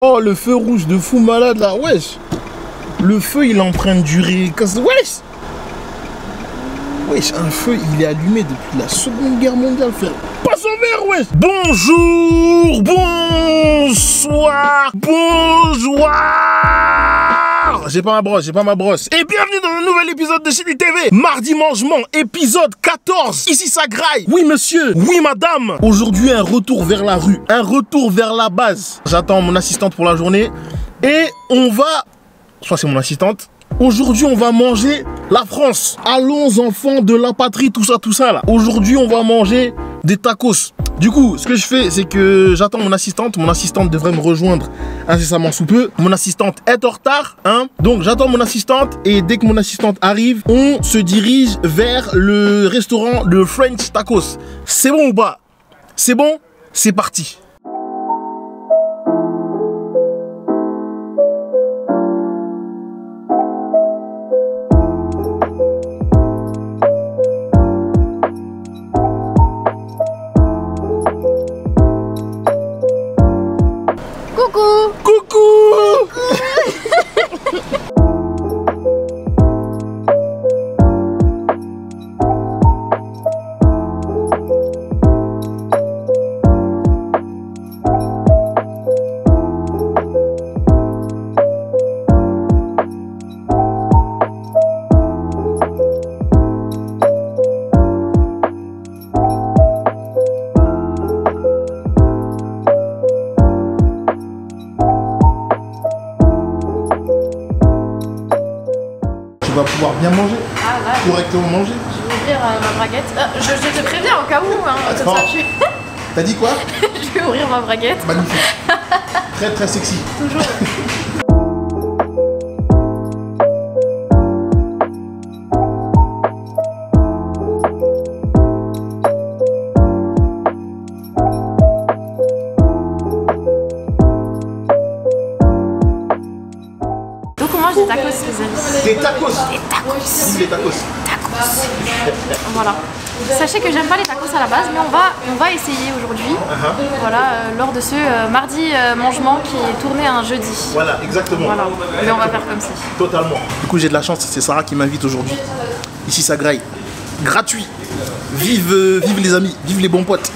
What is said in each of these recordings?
Oh, le feu rouge de fou malade là, wesh. Le feu il est en train de durer. Wesh. Wesh, un feu il est allumé depuis la Seconde Guerre mondiale, frère. Passe au vert, wesh. Bonjour, bonsoir, bonjour. J'ai pas ma brosse. Et bienvenue dans un nouvel épisode de Chili TV. Mardi Mangement, épisode 14. Ici ça graille. Oui monsieur, oui madame. Aujourd'hui un retour vers la rue, un retour vers la base. J'attends mon assistante pour la journée. Et on va... Soit c'est mon assistante. Aujourd'hui on va manger la France. Allons enfants de la patrie, tout ça là. Aujourd'hui on va manger des tacos. Du coup, ce que je fais, c'est que j'attends mon assistante. Mon assistante devrait me rejoindre incessamment sous peu. Mon assistante est en retard, hein. Donc j'attends mon assistante et dès que mon assistante arrive, on se dirige vers le restaurant de French Tacos. C'est bon ou pas? C'est bon? C'est parti. Tu vas pouvoir bien manger, correctement manger. Je vais ouvrir ma braguette. Je te préviens au cas où, hein, comme ça tu... T'as dit quoi? Je vais ouvrir ma braguette. Magnifique. Très très sexy. Toujours. Donc on mange des tacos, les amis. Des tacos. Des tacos. Vive les tacos. Voilà. Sachez que j'aime pas les tacos à la base, mais on va essayer aujourd'hui. Voilà, lors de ce mardi mangement qui est tourné un jeudi. Voilà, exactement. Voilà. Mais on va faire comme ça. Totalement. Du coup, j'ai de la chance, c'est Sarah qui m'invite aujourd'hui. Ici, ça graille. Gratuit. Vive les amis, vive les bons potes.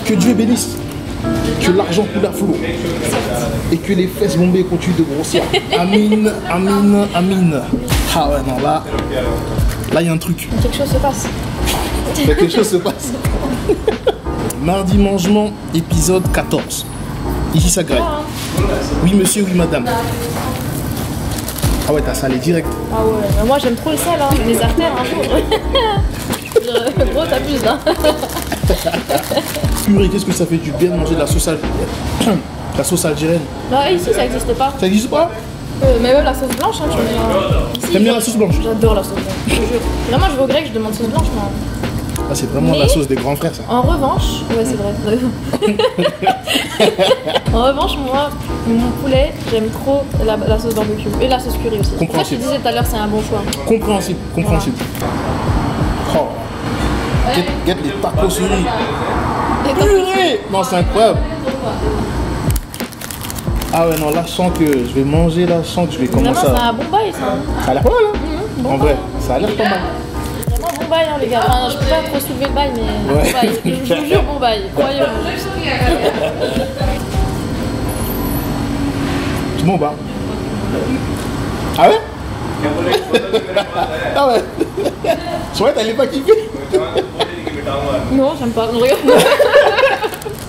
Que Dieu bénisse, que l'argent coule à flot et que les fesses bombées continuent de grossir. Amin, amin, amin. Ah ouais, non, là, il y a un truc. Quelque chose se passe. Quelque chose se passe. Mardi Mangement, épisode 14. Ici, ça graille. Oui, monsieur, oui, madame. Ah ouais, t'as salé direct. Ah ouais, moi j'aime trop le sel, hein. Les artères un jour. Gros, t'abuses là. Purée, qu'est-ce que ça fait du bien de manger de la sauce algérienne. La sauce algérienne. Non, ici ça existe pas. Ça existe pas? Mais même la sauce blanche, hein, tu me dis. T'aimes bien la sauce blanche? J'adore la sauce blanche, je te jure. Vraiment, je vais au grec, je demande sauce blanche, moi. Ah, c'est vraiment la sauce des grands frères, ça. En revanche, ouais, c'est vrai. En revanche, moi, mon poulet, j'aime trop la sauce barbecue et la sauce curry aussi. Compréhensible. Je te disais tout à l'heure, c'est un bon choix. Compréhensible, compréhensible. Oh. Get les tacos souris. Purée! Non, c'est incroyable. Ah ouais, non, là, je sens que je vais manger, là, je sens que je vais commencer Vraiment, à... c'est un bon bail, ça. Ça a l'air pas mal, hein? Bon en vrai, ça a l'air pas mal. Vraiment bon bail, hein, les gars. Enfin, je peux pas trop soulever le bail, mais ouais. Bon bail. Je vous jure, bon bail. Croyez-moi. C'est bon, bah. Ah ouais? Ah ouais? C'est vrai, t'allais pas kiffer? Non, j'aime pas. Non, regarde.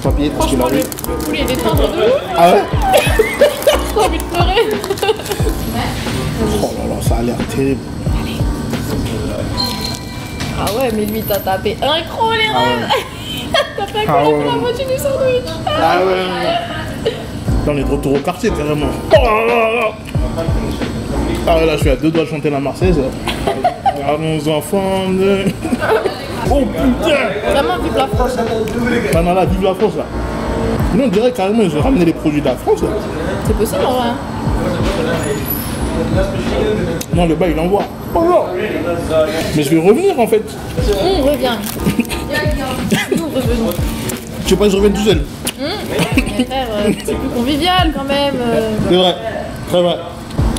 Tant pis, parce que là, Franchement, le poulet est tendre de ouf. Ah ouais? J'ai trop envie de pleurer. Oh là là, ça a l'air terrible. Ah ouais, mais lui, t'as tapé un croc, les rêves. T'as pas Ah collé ouais. pour la moitié du sandwich. Ah ouais. Là, on est de retour au quartier, carrément. Oh là là là. Ah ouais, là, je suis à 2 doigts de chanter la Marseillaise. Allons enfants de... Oh putain. Vraiment, vive la France. Ah non, là, vive la France là. Nous on dirait carrément ils ont ramené les produits de la France là. C'est possible en vrai. Non, le bas il envoie. Oh non. Mais je vais revenir en fait. On revient. Nous revenons. Je sais pas, je reviens tout seul. Frère, c'est plus convivial quand même. C'est vrai, très vrai.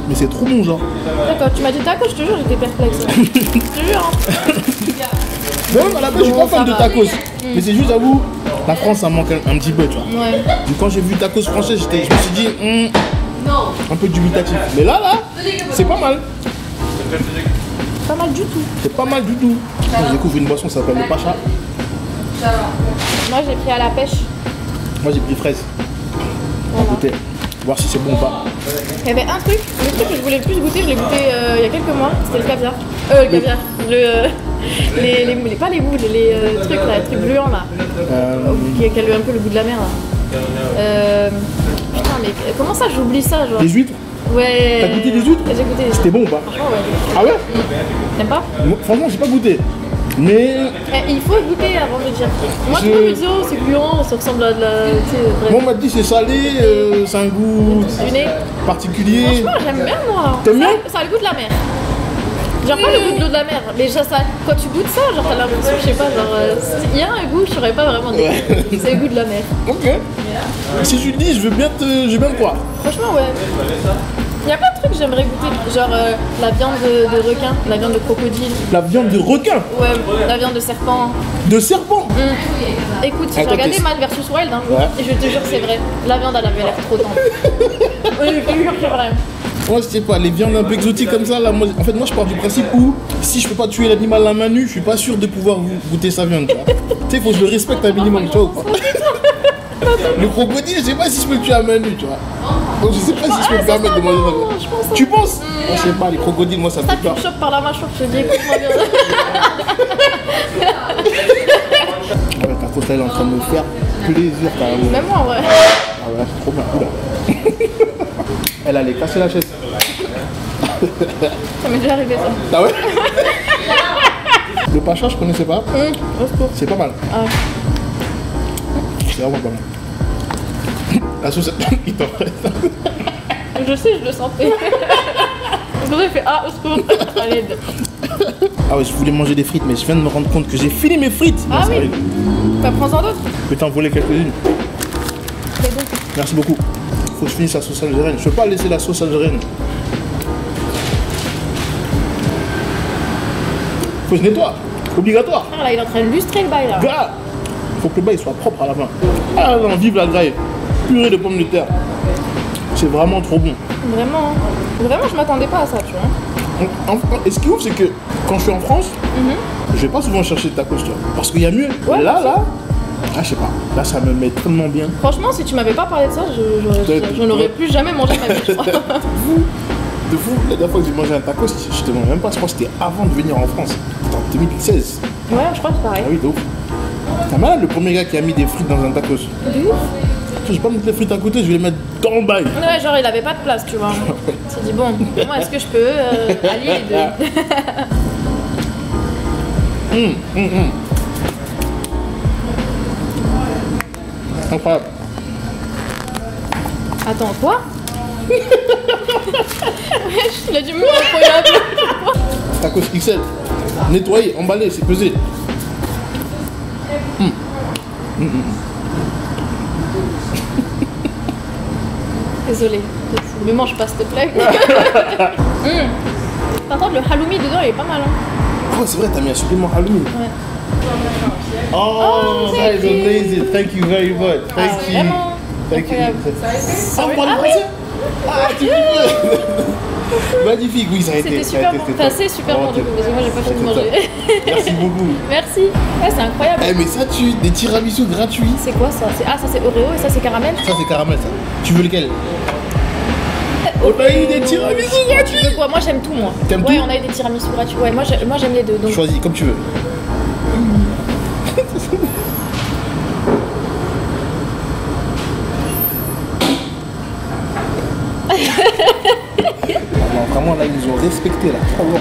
Mais c'est trop bon genre. D'accord, tu m'as dit tacos, je te jure, j'étais perplexe. Je te jure. Hein. Même à la base, je suis pas fan de tacos. Mais c'est juste, j'avoue, la France, ça me manque un petit peu, tu vois. Ouais. Donc, quand j'ai vu tacos français, je me suis dit, un peu dubitatif. Mais là, c'est pas mal. Pas mal du tout. C'est pas mal du tout. Je découvre une boisson, ça s'appelle le Pacha. Moi, j'ai pris à la pêche. Moi, j'ai pris fraise. On va goûter. Voir si c'est bon ou pas. Il y avait un truc, le truc que je voulais le plus goûter, je l'ai goûté il y a quelques mois, c'était le caviar. Le caviar. Pas les boules, les trucs là, les trucs gluants là. Qui a un peu le goût de la mer là. Putain, mais comment ça j'oublie ça genre? Les huîtres? Ouais. T'as goûté des huîtres? J'ai goûté des huîtres. C'était bon ou pas? Franchement, ouais. Ah ouais? T'aimes pas? Moi, franchement, j'ai pas goûté. Mais. Il faut goûter avant de dire. Moi, je trouve que c'est gluant, ça ressemble à de la. Moi, on m'a dit c'est salé, c'est un goût du nez. particulier. Franchement, j'aime bien moi. T'aimes bien? Ça a le goût de la mer. Genre pas le goût de l'eau de la mer, mais ça, quand tu goûtes ça, genre t'as l'impression, je sais pas, genre il y a un goût, je saurais pas vraiment dire. C'est le goût de la mer. Ok. Si tu le dis, je veux bien te croire. Franchement, ouais. Il y a plein de trucs que j'aimerais goûter, genre la viande de requin, la viande de crocodile. La viande de requin? Ouais, la viande de serpent. De serpent? Écoute, j'ai regardé Man vs Wild hein, et je te jure que c'est vrai. La viande, elle avait l'air trop tendre. Oui, je te jure que c'est vrai. Moi, je sais pas, les viandes un peu exotiques comme ça, là, moi, en fait, moi, je pars du principe où si je peux pas tuer l'animal à la main nue, je suis pas sûr de pouvoir goûter sa viande, tu vois. Tu sais, faut que je le respecte un minimum, tu vois ou pas. Le crocodile, je sais pas si je peux le tuer à main nue, tu vois. Donc, je sais pas si je peux me permettre de manger ça. Je pense. Tu penses? Moi, je sais pas, les crocodiles, moi, ça me Ça, fait tu peur. me chopes par la mâchoire, je te dis, écoute-moi bien. Ouais, ta fausse, elle est en train de me faire plaisir, carrément. Même moi, en vrai. Ah ouais, c'est trop bien. Oula. Elle allait casser la chaise. Ça m'est déjà arrivé ça. Ah ouais? Le Pacha, je connaissais pas. Au secours. C'est pas mal. Ah. C'est vraiment pas mal. La sauce, il t'en reste. Je sais, je le sentais. C'est pour ça qu'il fait ah, au secours. Allez. Ah ouais, je voulais manger des frites, mais je viens de me rendre compte que j'ai fini mes frites. Ah Non, oui. sérieux. Bah, prends-en d'autres. Je peux t'en voler quelques-unes. C'est bon. Merci beaucoup. Faut que je finisse la sauce algérienne. Je peux pas laisser la sauce algérienne. Faut que je nettoie. Obligatoire. Ah, là, il est en train de lustrer le bail là. Gars, faut que le bail soit propre à la fin. Ah non, vive la graille. Purée de pommes de terre. C'est vraiment trop bon. Vraiment. Vraiment, je m'attendais pas à ça, tu vois. Et ce qui est ouf, c'est que quand je suis en France, je vais pas souvent chercher de tacos, tu vois. Parce qu'il y a mieux. Ouais, là, ah, je sais pas. Là, ça me met tellement bien. Franchement, si tu m'avais pas parlé de ça, je n'aurais plus jamais mangé ma vie, je crois. De fou, la dernière fois que j'ai mangé un tacos, je te demande même pas, je crois que c'était avant de venir en France. C'était en 2016. Ouais, je crois que c'est pareil. Ah oui, de ouf. T'as mal le premier gars qui a mis des frites dans un tacos. De ouf. Je vais pas mettre les frites à côté, je vais les mettre dans le bail. Ouais, genre il avait pas de place, tu vois. Il s'est dit bon, moi est-ce que je peux allier les deux. Incroyable. Attends, quoi? Il a du mot incroyable. Tacos XL. Nettoyé, emballé, c'est pesé. Désolé, ne mange pas s'il te plaît. Par contre, le halloumi dedans il est pas mal. Hein. Oh, c'est vrai, t'as mis un supplément halloumi. Ouais. Oh, that is amazing. Thank you very much. Thank you. Vraiment Thank you. incroyable. Ah, vous parlez français? Ah, tu peux. Magnifique, oui, ça a été. C'était super bon. Enfin, c'est super bon du coup, parce que moi j'ai pas fini de manger. Merci beaucoup. Merci. Ouais, c'est incroyable. Eh, mais ça, des tiramisu gratuits. C'est quoi ça? Ah, ça c'est Oreo et ça c'est caramel? Ça, c'est caramel, ça. Tu veux lequel? On a eu des tiramisu gratuits. Tu veux quoi? Moi j'aime tout, moi. T'aimes ouais, tout? on a eu des tiramisu gratuits. Ouais, moi j'aime les deux. Donc... Choisis, comme tu veux. Vraiment, là, ils nous ont respecté, là. Trop bon.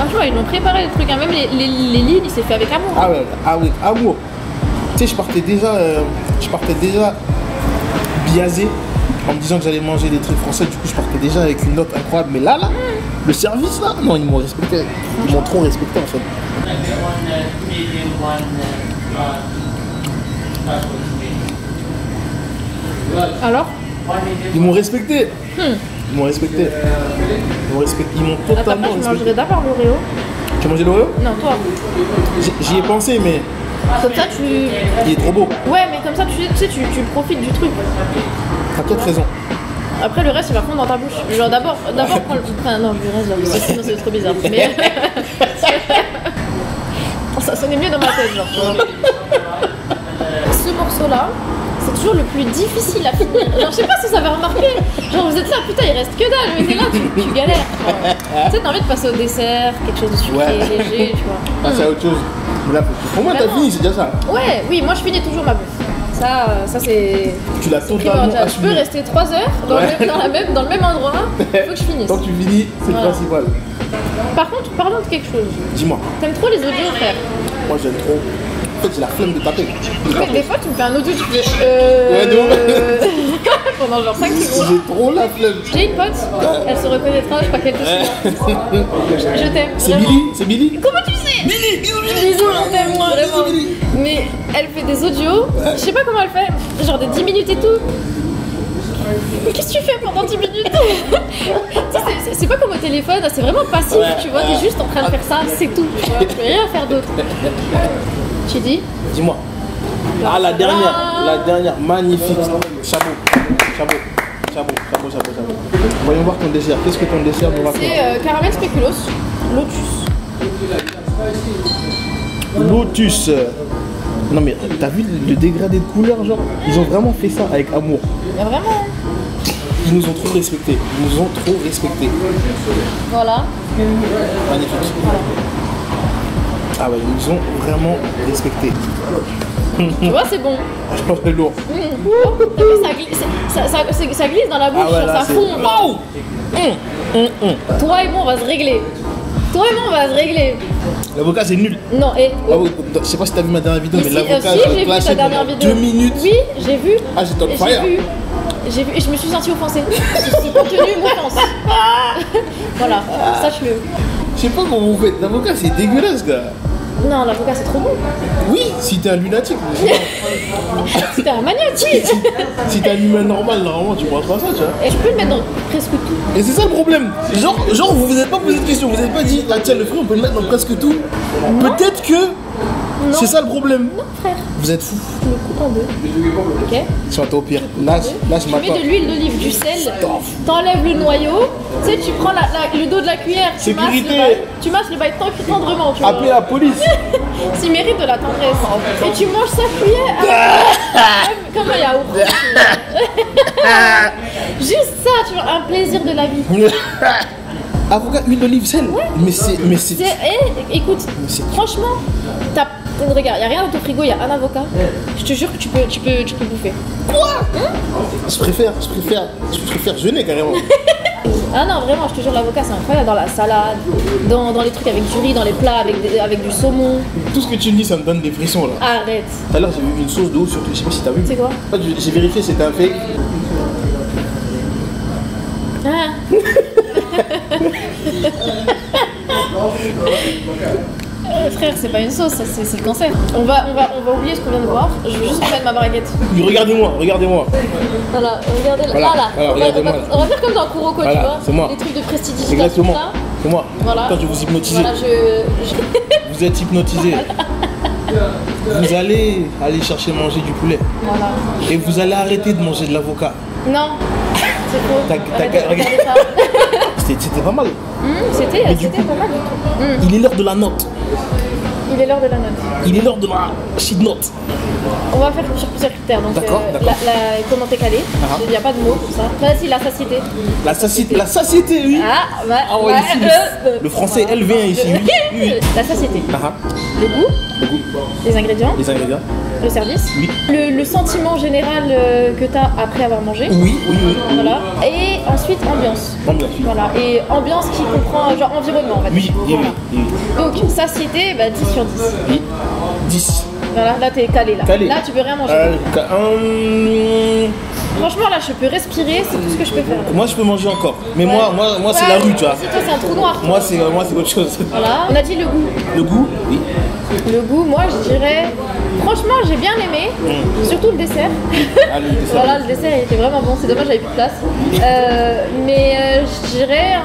Franchement, ils l'ont préparé le truc, hein. Même les lignes, il s'est fait avec amour. Ah ouais, amour. Tu sais, je partais déjà biaisé en me disant que j'allais manger des trucs français. Du coup, je partais déjà avec une note incroyable. Mais là, le service là, non, ils m'ont respecté. Ils m'ont trop respecté en fait. Alors? Ils m'ont respecté. Ils m'ont respecté. Ils m'ont totalement Je respecté. mangerai d'abord l'Oreo. Tu as mangé l'Oreo? Non, toi. J'y ai pensé, mais Comme ça, tu. il est trop beau. Ouais, mais comme ça, tu sais, tu profites du truc. T'as peut-être raison. Après, le reste, il va fondre dans ta bouche. Genre, d'abord, prends le. Enfin, non, le reste, j'avoue, sinon, c'est trop bizarre. Mais. Ça sonnait mieux dans ma tête, genre. Tu vois. Ce morceau-là, c'est toujours le plus difficile à finir. Genre, je sais pas si ça va remarquer. Genre, vous êtes là, putain, il reste que dalle. Mais t'es là, tu galères. Tu sais, t'as envie de passer au dessert, quelque chose de sucré, léger, tu vois. Passer à autre chose. Mais là, au moins, t'as fini, c'est déjà ça. Ouais, oui, moi, je finis toujours ma bouffe. Ça c'est. Tu l'as totalement primordial. Je peux assumé. rester 3 heures dans, dans le même endroit, il faut que je finisse. Tant que tu finis, c'est le principal. Par contre, parlons de quelque chose. Dis-moi. T'aimes trop les audios, frère? Moi, j'aime trop. En fait, j'ai la flemme de taper. Ouais, des fois, tu me fais un audio, tu fais. Ouais, non. Pendant genre 5 secondes. J'ai trop la flemme. J'ai une pote, elle se reconnaîtra, je crois qu'elle te suit. Je t'aime. C'est vraiment. Billy? C'est Billy? Comment tu sais? Billy, bisous, Bisous, on t'aime, vraiment. Billy. Mais elle fait des audios, je sais pas comment elle fait, genre de 10 minutes et tout. Mais qu'est-ce que tu fais pendant 10 minutes? Tu sais, c'est pas comme au téléphone, c'est vraiment passif, tu vois, t'es juste en train de faire ça, c'est tout, tu vois, tu peux rien faire d'autre. Tu dis? Dis-moi. Ah, la dernière, magnifique. Chapeau. Voyons voir ton dessert. Qu'est-ce que ton dessert nous raconte? C'est caramel spéculoos, Lotus. Non mais t'as vu le dégradé de couleur, genre? Ils ont vraiment fait ça avec amour. Il y a vraiment. Ils nous ont trop respectés. Voilà. Magnifique. Ah ouais, ils nous ont vraiment respectés. Tu vois, c'est bon. Je pense que c'est lourd. T'as vu, ça glisse dans la bouche, Ah ouais, là, ça c'est- fond. Wow. Toi et moi, on va se régler. L'avocat c'est nul. Non, et. Ah ouais, je sais pas si t'as vu ma dernière vidéo, mais l'avocat si, je j'ai vu clashais ta dernière pendant vidéo. 2 minutes. Oui, j'ai vu. Ah, j'étais on Et fire. J'ai vu et je me suis sentie offensée. Ce contenu m'offense. Voilà, sache-le. Je sais pas comment vous faites. L'avocat c'est dégueulasse, gars. Non, l'avocat c'est trop bon. Oui, si t'es un lunatique. C'était un magnétique. Si t'es un humain normal, normalement tu pourras pas ça, tu vois. Et je peux le mettre dans presque tout. Et c'est ça le problème. Genre vous vous êtes pas posé de question. Vous avez pas dit, ah tiens, le fruit on peut le mettre dans presque tout. Peut-être que Non. c'est ça le problème. Non, frère. Vous êtes fous. Je le coupe en deux. Ok. Soit au pire. Là je Tu mets m'attends. de l'huile d'olive, du sel, t'enlèves le noyau, tu sais, tu prends le dos de la cuillère, Sécurité. tu masses le bail tendrement, tu vois. Appelez la police. S'il mérite de la tendresse. Et tu manges sa cuillère comme un yaourt. Juste ça, tu vois, un plaisir de la vie. Avocat, huile d'olive, sel. Mais c'est. Écoute, c'est- franchement, regarde, y a rien dans ton frigo, y a un avocat. Je te jure que tu peux bouffer. Je préfère jeûner carrément. Ah non, vraiment, je te jure, l'avocat c'est incroyable dans la salade, dans les trucs avec du riz, dans les plats avec du saumon. Tout ce que tu me dis, ça me donne des frissons là. Arrête. Tout à l'heure, j'ai vu une sauce d'eau sur. Je sais pas si t'as vu. C'est quoi? En fait, j'ai vérifié, c'était un fake. Ah. Frère, c'est pas une sauce, ça, c'est le cancer. On va oublier ce qu'on vient de voir. Je vais juste mettre ma baguette. Regardez-moi. Voilà, regardez là. Voilà, Là. voilà, regardez-moi. On va faire comme dans Kuroko, Voilà, tu vois. c'est moi. Les trucs de prestidigitation. Exactement. Là. C'est moi. Voilà. Quand je vous hypnotiser. Voilà, Vous êtes hypnotisé. Vous allez aller chercher manger du poulet. Voilà. Et vous allez arrêter de manger de l'avocat. Non, c'est faux. T'as Arrêtez de regarder ça. C'était pas mal. C'était du coup- pas mal du tout. Il est l'heure de la note. Il est l'heure de la note. Il est l'heure de la shit note. On va faire sur plusieurs critères. Donc, D'accord, d'accord. comment t'es calé. Ah. Il n'y a pas de mots pour ça. Là, si, la satiété. La satiété, oui. Ah, ouais. Ah ouais, ici, le français, elle vient ici. Oui. La satiété. Ah, Le goût. les ingrédients, le service, Oui. le sentiment général que tu as après avoir mangé. Oui. Voilà. Et ensuite ambiance. Ambiance, oui. Voilà. Et ambiance qui comprend genre environnement en fait. Oui. Donc satiété, 10 sur 10. Oui. 10. Voilà, là t'es calé là. Calé. Là tu peux rien manger. Franchement là je peux respirer, c'est tout ce que je peux faire. Moi je peux manger encore. Mais Ouais. moi c'est la rue, tu vois. Si toi c'est un trou noir. Moi c'est autre chose. Voilà. On a dit le goût. Le goût, oui. Le goût, moi je dirais. Franchement j'ai bien aimé. Surtout le dessert. Ah, le dessert. Voilà, le dessert il était vraiment bon, c'est dommage j'avais plus de place. Je dirais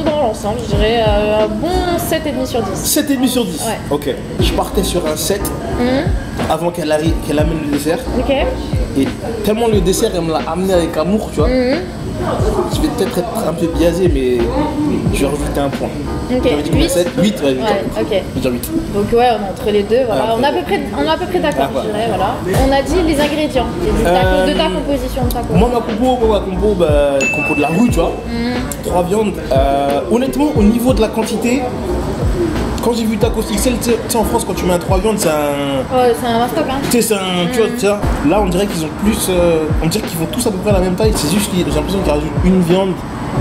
dans l'ensemble, je dirais un bon 7,5 sur 10. 7,5 sur 10. Ouais. Ok. Je partais sur un 7 avant qu'elle amène le dessert. Ok. Et tellement le dessert, elle me l'a amené avec amour, tu vois. Je vais peut-être être un peu biaisé, mais je vais rajouter un point. Ok. J'avais dit combien? 7, 8, ouais, ok. Je vais dire 8. Donc ouais, on est entre les deux, voilà. Ah, On est à peu près d'accord, Ah, ouais. je dirais, voilà. On a dit les ingrédients de ta composition de taco. Moi, ma compo de la rue, tu vois. 3 viandes. Honnêtement, au niveau de la quantité, quand j'ai vu tacos XL, tu sais, en France, quand tu mets un 3 viandes, c'est un. Ouais, c'est un stock, hein. Tu sais, c'est un. Tu vois, là, on dirait qu'ils ont plus. On dirait qu'ils font tous à peu près la même taille. C'est juste que j'ai l'impression qu'ils rajoutent une viande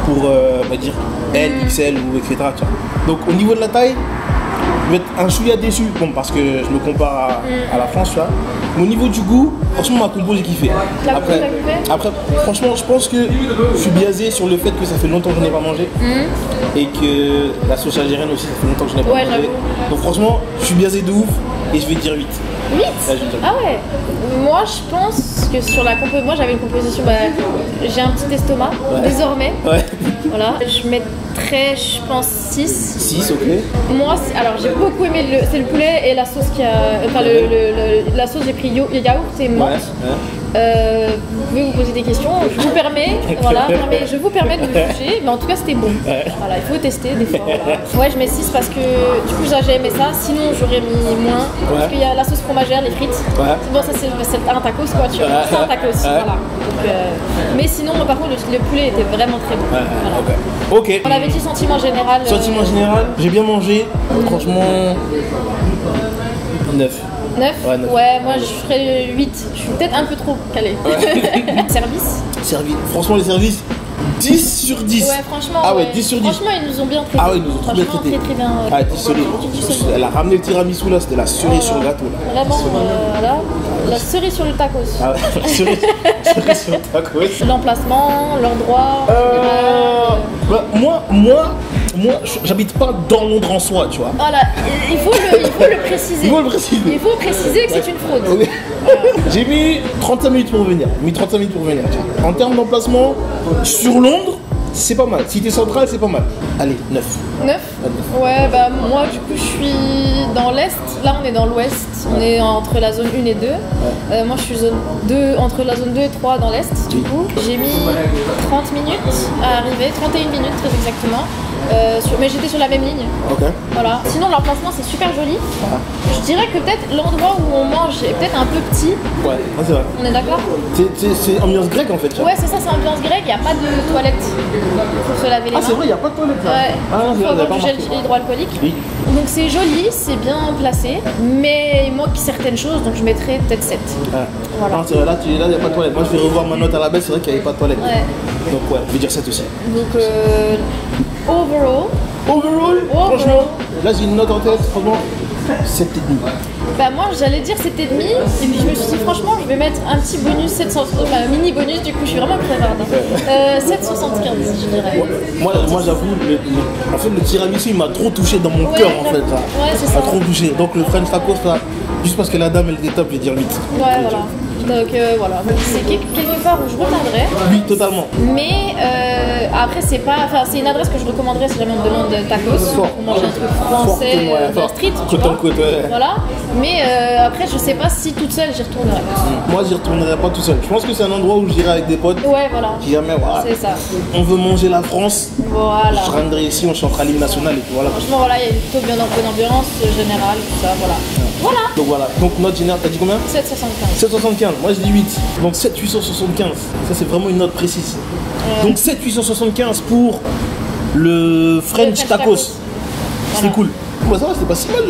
pour dire L, XL ou etc. Tu vois. Donc, au niveau de la taille, je vais être un chouïa déçu. Bon, parce que je me compare à la France, tu vois. Mais au niveau du goût, franchement, ma compo, j'ai kiffé. La compo, t'as kiffé ? Après, franchement, je pense que je suis biaisé sur le fait que ça fait longtemps que je n'ai pas mangé. Et que la sauce algérienne aussi, ça fait longtemps que je n'ai pas mangé. J'avoue. Donc, franchement, je suis biaisé de ouf et je vais dire 8. 8 je vais dire 8. Ah ouais. Moi, je pense que sur la composition, moi j'avais une composition, j'ai un petit estomac, désormais. Ouais. Voilà. Je mettrais, je pense, 6. 6, ok. Moi, alors j'ai beaucoup aimé c'est le poulet et la sauce qui a. Enfin, la sauce, j'ai pris yaourt et menthe. Vous pouvez vous poser des questions, je vous permets, je vous permets de me juger, mais en tout cas c'était bon. Voilà, il faut tester des fois. Voilà. Ouais, je mets 6 parce que du coup j'ai aimé ça, sinon j'aurais mis moins. Parce qu'il y a la sauce fromagère, les frites. Bon, ça c'est un tacos quoi, tu vois. C'est un tacos, voilà. Donc, mais sinon, moi, par contre, le poulet était vraiment très bon. Voilà. Ok. On avait dit sentiment général. Sentiment général, j'ai bien mangé. Franchement, 9. 9 Ouais, 9. Ouais, moi je ferais 8. Je suis peut-être un peu trop calée. Service Franchement, les services, 10 sur 10. Ouais, franchement. Ah ouais, 10 sur 10. Franchement, ils nous ont bien traités. Ah ouais, ils nous ont trop bien traités. Très bien. Ah, désolé. Elle a ramené le tiramisu là, c'était la cerise sur le gâteau là. Vraiment, voilà. La cerise sur le tacos. Ah ouais, la cerise sur le tacos. L'emplacement, l'endroit. Moi, j'habite pas dans Londres en soi, tu vois. Voilà, il faut le préciser. Il faut le préciser. Il faut préciser que c'est une fraude. Okay. J'ai mis 35 minutes pour venir. Tu vois. En termes d'emplacement, sur Londres, c'est pas mal. Cité centrale, c'est pas mal. Allez, 9. 9 Ouais, moi du coup je suis dans l'est, là on est dans l'ouest, on est entre la zone 1 et 2. Moi je suis zone 2, entre la zone 2 et 3 dans l'est du coup. J'ai mis 30 minutes à arriver, 31 minutes très exactement. Mais j'étais sur la même ligne. Ok. Voilà. Sinon l'emplacement c'est super joli. Je dirais que peut-être l'endroit où on mange est peut-être un peu petit. Ouais, c'est vrai. On est d'accord? C'est ambiance grecque en fait. Ouais, c'est ça, c'est ambiance grecque, il n'y a pas de toilette pour se laver les mains. Ah c'est vrai, il n'y a pas de toilette là. Ouais. Ah, Il faut avoir du gel hydroalcoolique. Oui. Donc c'est joli, c'est bien placé, mais il manque certaines choses, donc je mettrais peut-être 7. Voilà. Non, c'est vrai, là, il n'y a pas de toilette. Moi je vais revoir ma note à la baisse, c'est vrai qu'il n'y avait pas de toilette. Ouais. Donc ouais, je vais dire 7 aussi. Donc Overall, franchement, là j'ai une note en tête, franchement, 7,5. Moi j'allais dire 7,5 et puis je me suis dit franchement je vais mettre un petit bonus, mini bonus, du coup je suis vraiment crevarde. 7,75 je dirais. Moi j'avoue, en fait le tiramisu il m'a trop touché dans mon cœur en fait. Là. Ouais, c'est ça. Il m'a trop touché. Donc le French tacos là, juste parce que la dame elle était top, je vais dire 8. Ouais, voilà. Donc voilà, c'est quelque part où je reviendrai. Oui, totalement. Mais après, c'est une adresse que je recommanderais si jamais on me demande tacos. Pour manger un truc français, de la street. Tu vois. Voilà. Mais après, je sais pas si toute seule j'y retournerai. Moi, j'y retournerai pas tout seul. Je pense que c'est un endroit où j'irai avec des potes. Ouais, voilà. Si jamais, voilà. C'est ça. On veut manger la France. Voilà. Je rendrai ici, on chantera l'hymne national et puis voilà. Franchement, voilà, il y a plutôt bien bonne ambiance générale, tout ça, voilà. Voilà. Donc voilà. Donc note générale, t'as dit combien? 7,75. 7,75. Moi, je dis 8. Donc 7,875. Ça, c'est vraiment une note précise. Donc 7,875 pour le French tacos. C'était cool. Bah ça va, c'était pas si mal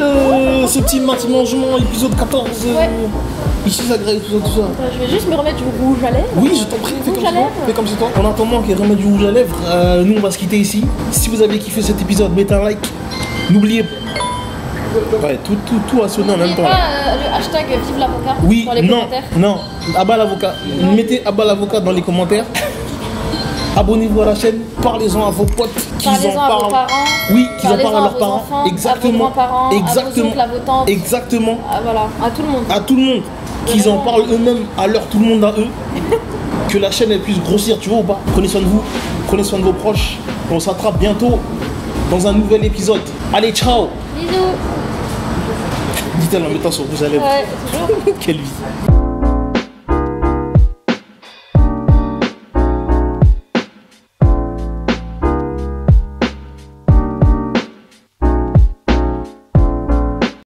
ce petit mardi mangement épisode 14. Ouais. Ici ça graille, tout ça. Je vais juste me remettre du rouge à lèvres. Oui, je t'en prie, fais comme Rouge à c'est toi. lèvres. Fais comme c'est toi. En attendant qu'elle remette du rouge à lèvres, nous on va se quitter ici. Si vous avez kiffé cet épisode, mettez un like. N'oubliez pas. Ouais, tout a sonné en même temps. N'oubliez Là. pas le hashtag vive l'avocat Oui, dans les commentaires. non, abat l'avocat. Mettez abat l'avocat dans les commentaires. Abonnez-vous à la chaîne, parlez-en à vos potes, qu'ils en Parlez-en à vos parlent. parents. Oui, qu'ils en parlent à leurs vos parents. enfants, Exactement. à vos grands-parents, Exactement. à vos oncles, à vos tantes. Exactement. Voilà, à tout le monde. À tout le monde. Qu'ils en parlent eux-mêmes, à leur tout le monde à eux. Que la chaîne elle puisse grossir, tu vois ou pas. Prenez soin de vous, prenez soin de vos proches. On s'attrape bientôt dans un nouvel épisode. Allez, ciao. Bisous. Dites-elle en mettant son rouge à lèvres. Ouais, toujours. Quelle vie.